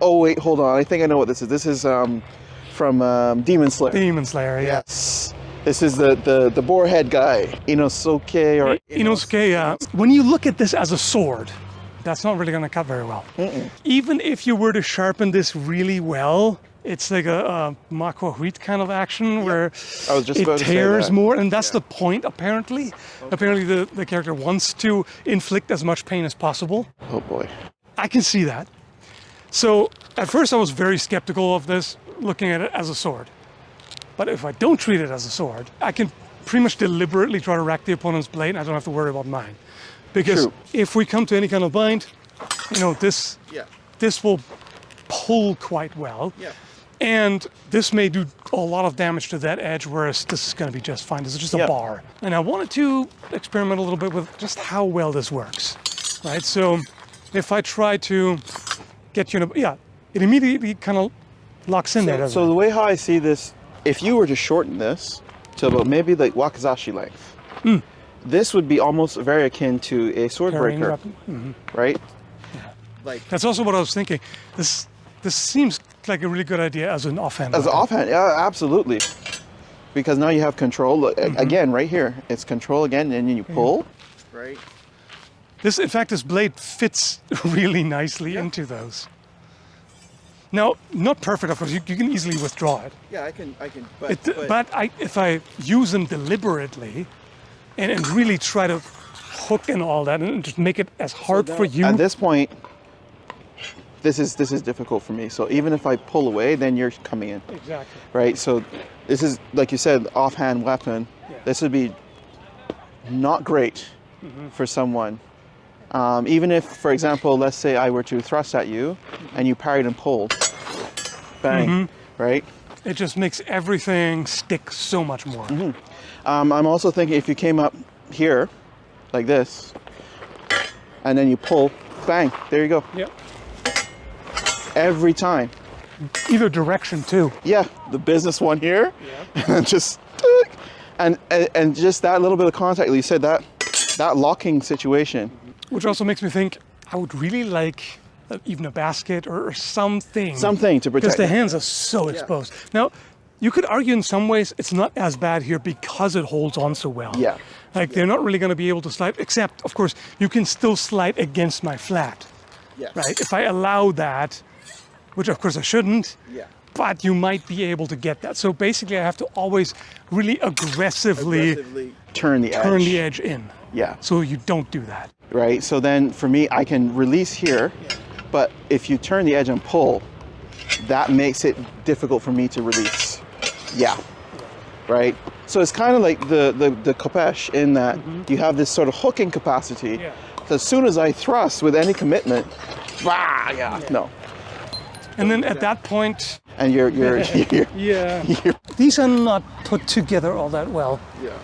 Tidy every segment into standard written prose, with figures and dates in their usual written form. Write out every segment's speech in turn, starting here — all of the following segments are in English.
Oh wait, hold on. I think I know what this is. This is from Demon Slayer. Demon Slayer, yeah. Yes. This is the boar head guy, Inosuke or Inosuke, yeah. When you look at this as a sword, that's not really going to cut very well. Even if you were to sharpen this really well, it's like a Macuahuitl kind of action where I was just about it to say tears that. more, and that's the point apparently. Okay. Apparently the character wants to inflict as much pain as possible. Oh boy. I can see that. So at first I was very skeptical of this, looking at it as a sword. But if I don't treat it as a sword, I can pretty much deliberately try to rack the opponent's blade and I don't have to worry about mine. Because True. if we come to any kind of bind, you know, this will pull quite well. Yeah. And this may do a lot of damage to that edge, whereas this is going to be just fine. This is just a bar. And I wanted to experiment a little bit with just how well this works, right? So if I try to get you in a, it immediately kind of locks in there, doesn't So it? the way how I see this, if you were to shorten this to about maybe like Wakizashi length, this would be almost very akin to a sword Parrying breaker, weapon. right? Like that's also what I was thinking. This seems like a really good idea as an offhand. As an weapon. offhand, yeah, absolutely. Because now you have control. Look, again, right here, it's control again, and then you pull. Right. This, in fact, this blade fits really nicely into those. Now, not perfect, of course. You can easily withdraw it. Yeah, I can. But if I use them deliberately, and really try to hook and all that, and just make it as hard for you. At this point, this is difficult for me. So even if I pull away, then you're coming in. Exactly. Right. So this is, like you said, offhand weapon. Yeah. This would be not great for someone. Even if, for example, let's say I were to thrust at you and you parried and pulled, bang, right? It just makes everything stick so much more. I'm also thinking if you came up here, like this, and then you pull, bang, there you go. Yep. Every time. Either direction too. Yeah, the business one here, and just, and just that little bit of contact. You said that locking situation. Which also makes me think I would really like even a basket or something. Something to protect. Because the hands are so exposed. Now, you could argue in some ways it's not as bad here because it holds on so well. Yeah. Like they're not really going to be able to slide, except, of course, you can still slide against my flat. Yes. Right? If I allow that, which of course I shouldn't, but you might be able to get that. So basically I have to always really aggressively turn the edge in. Yeah. So you don't do that. Right. So then for me, I can release here, but if you turn the edge and pull, that makes it difficult for me to release. Yeah. Right. So it's kind of like the Kopesh in that you have this sort of hooking capacity. Yeah. So as soon as I thrust with any commitment, no. And then at that point, and you're these are not put together all that well. Yeah.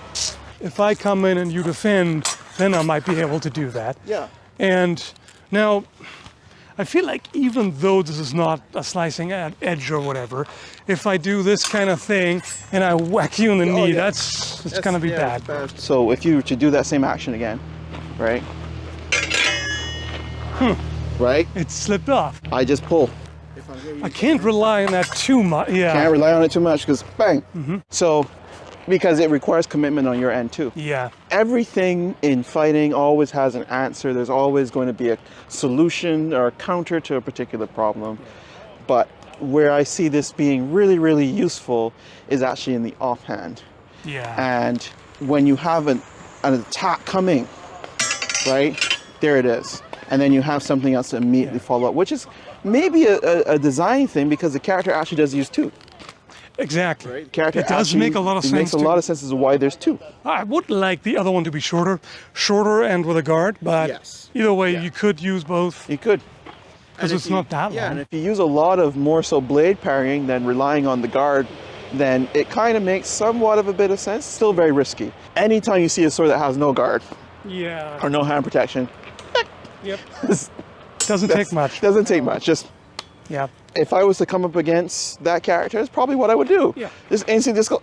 If I come in and you defend, then I might be able to do that. Yeah. And now, I feel like even though this is not a slicing edge or whatever, if I do this kind of thing and I whack you in the knee, that's gonna be bad. So if you were to do that same action again, right? Right? It slipped off. I just pull. I can't rely on that too much. Yeah. Can't rely on it too much because bang. So, because it requires commitment on your end too. Yeah. Everything in fighting always has an answer. There's always going to be a solution or a counter to a particular problem. But where I see this being really, really useful is actually in the offhand. Yeah. And when you have an attack coming, right? There it is. And then you have something else to immediately follow up, which is maybe a design thing because the character actually does use two. Exactly. Right? Character it does make a lot of sense. It makes a lot of sense as to why there's two. I would like the other one to be shorter and with a guard, but either way, you could use both. You could. Because it's not that long. Yeah, and if you use a lot of more so blade parrying than relying on the guard, then it kind of makes somewhat of a bit of sense. Still very risky. Anytime you see a sword that has no guard or no hand protection, doesn't take much. Doesn't take much. Just if I was to come up against that character, it's probably what I would do. Yeah. Just instantly just go,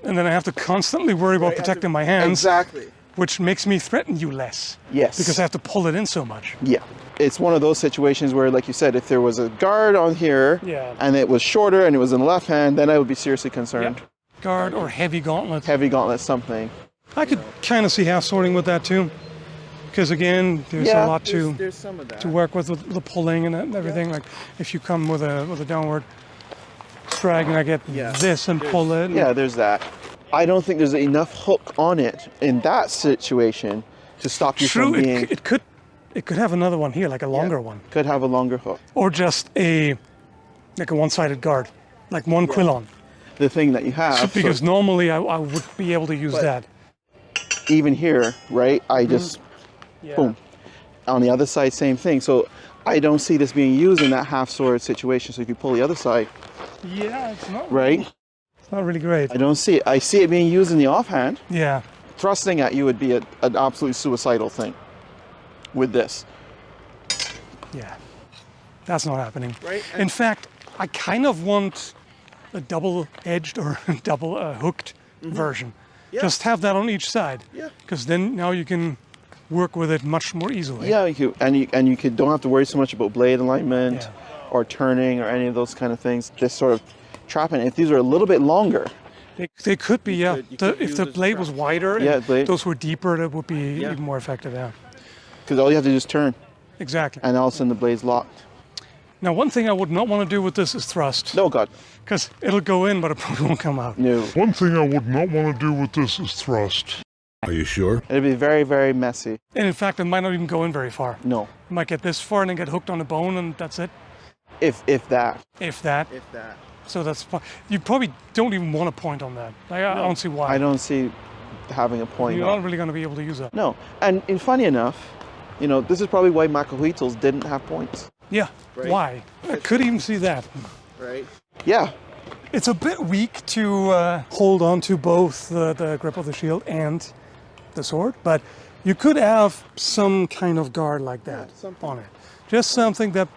And then I have to constantly worry about protecting my hands. Exactly. which makes me threaten you less. Yes. Because I have to pull it in so much. Yeah. It's one of those situations where, like you said, if there was a guard on here and it was shorter and it was in the left hand, then I would be seriously concerned. Yep. Guard or heavy gauntlet. Heavy gauntlet, something. I could kind of see half sorting with that too. Because again, there's a lot there's some of that. to work with the pulling and everything. Like if you come with a downward drag and I get this and pull it. Yeah, there's that. I don't think there's enough hook on it in that situation to stop you from being... It could have another one here, like a longer one. Could have a longer hook. Or just like a one-sided guard, like one quillon. The thing that you have... Because normally I would be able to use that. Even here, right, I just... Boom. On the other side, same thing. So I don't see this being used in that half-sword situation. So if you pull the other side... Yeah, it's not... Right? It's not really great. I don't see it. I see it being used in the offhand. Yeah. Thrusting at you would be an absolute suicidal thing with this. Yeah. That's not happening. Right. In fact, I kind of want a double-edged or double hooked version. Yeah. Just have that on each side. Yeah. Because then now you can work with it much more easily. Yeah, you don't have to worry so much about blade alignment or turning or any of those kind of things. This sort of trapping. If these are a little bit longer, they could be. Yeah. If the blade was wider, and those were deeper, that would be even more effective. Yeah. Because all you have to do is turn. Exactly. And all of a sudden the blade's locked. Now, one thing I would not want to do with this is thrust. No, God. Because it'll go in, but it probably won't come out. No. One thing I would not want to do with this is thrust. Are you sure? It'd be very, very messy. And in fact, it might not even go in very far. No. You might get this far and then get hooked on the bone, and that's it. If that. If that. If that. So that's you probably don't even want a point on that. I don't see why. I don't see having a point. You're not really going to be able to use that. No. And funny enough, this is probably why Macuahuitls didn't have points. Yeah. Right? Why? I could even see that. Right. Yeah. It's a bit weak to hold on to both the grip of the shield and the sword, but you could have some kind of guard like that on it. Just something that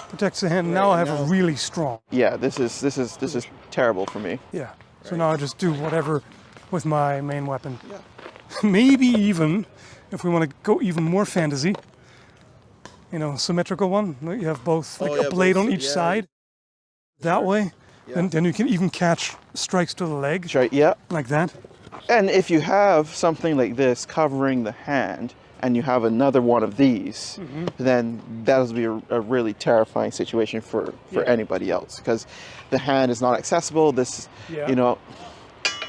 protects the hand. Right, now I have a really strong. Yeah, this is terrible for me. Yeah. So now I just do whatever with my main weapon. Yeah. Maybe even if we want to go even more fantasy, symmetrical one. You have both a blade on each side. That way. Yeah. Then you can even catch strikes to the leg. That's right, yeah. Like that. And if you have something like this covering the hand, and you have another one of these, then that'll be a really terrifying situation for anybody else, because the hand is not accessible. This,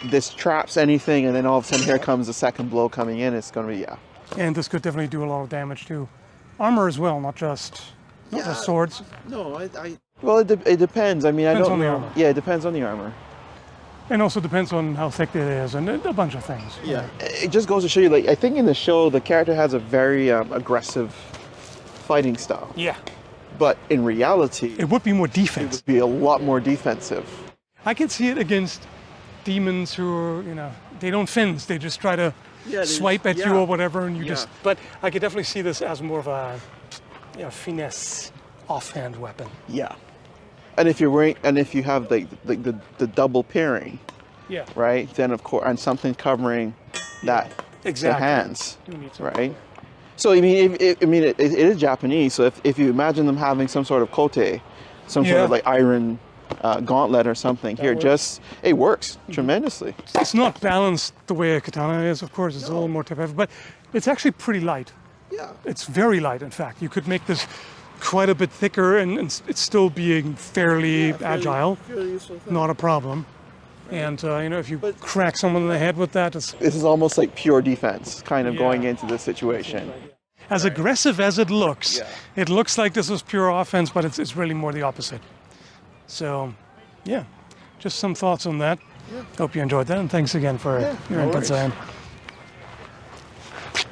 this traps anything, and then all of a sudden here comes the second blow coming in. It's going to be, And this could definitely do a lot of damage to armor as well, not just swords. No, well, it depends. I mean, I don't know. On the armor. Yeah, it depends on the armor. And also depends on how thick it is and a bunch of things. Yeah. It just goes to show you, I think in the show, the character has a very aggressive fighting style. Yeah. But in reality... It would be more defense. It would be a lot more defensive. I can see it against demons who are, they don't fence. They just try to swipe at you or whatever, and you just... But I could definitely see this as more of a finesse offhand weapon. Yeah. And if you have the double pairing, right? Then of course, and something covering that the hands, right? So I mean, it is Japanese. So if you imagine them having some sort of kote, some sort of iron gauntlet or something here, it works tremendously. It's not balanced the way a katana is, of course. It's a little more tip-heavy, but it's actually pretty light. Yeah. It's very light, in fact. You could make this quite a bit thicker and it's still being fairly agile, not a problem. And if you crack someone in the head with that, this is almost like pure defense, kind of going into this situation. As aggressive as it looks like this is pure offense, but it's really more the opposite. So, just some thoughts on that. Hope you enjoyed that, and thanks again for your input, Xian.